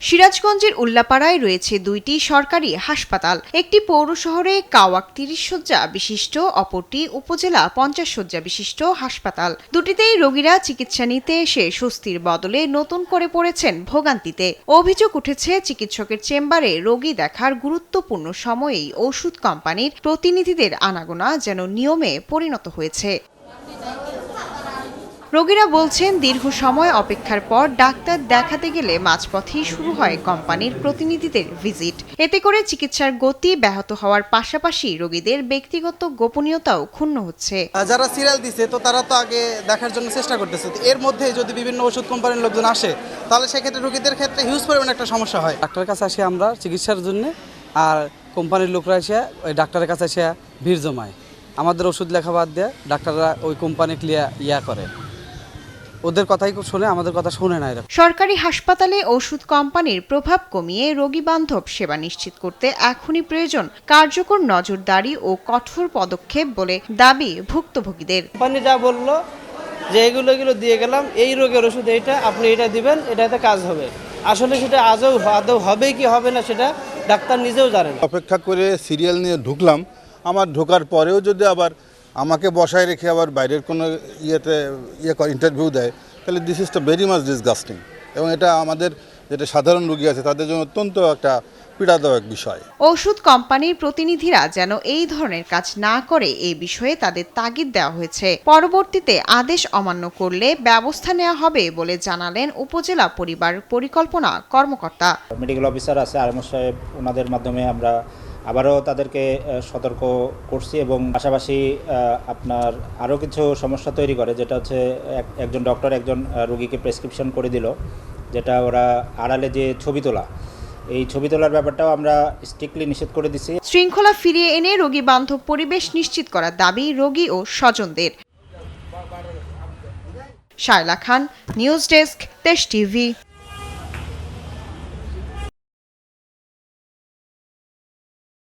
সিরাজগঞ্জের উল্লাপাড়ায় রয়েছে দুইটি সরকারি হাসপাতাল। একটি পৌর শহরে কাওয়াক ৩০ শয্যা বিশিষ্ট, অপরটি উপজেলা ৫০ শয্যা বিশিষ্ট হাসপাতাল। দুটিতেই রোগীরা চিকিৎসা নিতে এসে স্বস্তির বদলে নতুন করে পড়েছেন ভোগান্তিতে। অভিযোগ উঠেছে চিকিৎসকের চেম্বারে রোগী দেখার গুরুত্বপূর্ণ সময়েই ওষুধ কোম্পানির প্রতিনিধিদের আনাগোনা যেন নিয়মে পরিণত হয়েছে। রোগীরা বলছেন, দীর্ঘ সময় অপেক্ষার পর ডাক্তার দেখাতে গেলে মাঝপথেই শুরু হয় কোম্পানির প্রতিনিধিদের ভিজিট। এতে করে চিকিৎসার গতি ব্যাহত হওয়ার পাশাপাশি রোগীদের ব্যক্তিগত গোপনীয়তাও ক্ষুণ্ণ হচ্ছে। যারা সিরিয়াল দিচ্ছে তো তারা তো আগে দেখার জন্য চেষ্টা করতেছে, এর মধ্যে যদি বিভিন্ন ওষুধ কোম্পানির লোকজন আসে তাহলে সেক্ষেত্রে রোগীদের ক্ষেত্রে হিউজ পরিমাণে একটা সমস্যা হয়। ডাক্তারের কাছে আসি আমরা চিকিৎসার জন্য, আর কোম্পানির লোকরা এসে ওই ডাক্তারের কাছে এসে ভিড় জমায়। আমাদের ওষুধ লেখা বাদ দিয়ে ডাক্তাররা ওই কোম্পানি ইয়া করে, ওদের কথাই শুনে, আমাদের কথা শুনে না। সরকারি হাসপাতালে ওষুধ কোম্পানির প্রভাব কমিয়ে রোগী বান্ধব সেবা নিশ্চিত করতে এখনই প্রয়োজন কার্যকর নজরদারি ও কঠোর পদক্ষেপ বলে দাবি ভুক্তভোগীদের। কোম্পানি যা বললো যে এগুলো দিয়ে গেলাম, এই রোগের ওষুধ এইটা, আপনি এটা দিবেন, এটাতে কাজ হবে। আসলে সেটা আদৌ হবে কি হবে না সেটা ডাক্তার নিজেও জানেন। অপেক্ষা করে সিরিয়াল নিয়ে ঢুকলাম, আমার ঢোকার পরেও যদি আবার আমাকে বসায় রেখে আবার বাইরের কোনো ইন্টারভিউ দেয়, তাহলে this is very much disgusting. এবং এটা আমাদের যেটা সাধারণ রোগী আছে তাদের জন্য অত্যন্ত একটা পীড়াদায়ক বিষয়। ওষুধ কোম্পানির প্রতিনিধিরা যেন এই ধরনের কাজ না করে এই বিষয়ে তাদের তাগিদ দেওয়া হয়েছে। পরবর্তীতে আদেশ অমান্য করলে ব্যবস্থা নেওয়া হবে বলে জানালেন উপজেলা পরিবার পরিকল্পনা কর্মকর্তা। মেডিকেল অফিসার আছে আরএমও সাহেব, ওনাদের মাধ্যমে আমরা আবারও তাদেরকে সতর্ক করছি এবং পাশাপাশি আপনার আরও কিছু সমস্যা তৈরি করে, যেটা হচ্ছে একজন ডক্টর একজন রোগীকে প্রেসক্রিপশন করে দিল, যেটা ওরা আড়ালে যে ছবি তোলা, এই ছবি তোলার ব্যাপারটাও আমরা স্ট্রিক্টলি নিষেধ করে দিছি। শৃঙ্খলা ফিরিয়ে এনে রোগী বান্ধব পরিবেশ নিশ্চিত করার দাবি রোগী ও স্বজনদের। শায়লা খান, নিউজ ডেস্ক, দেশ টিভি।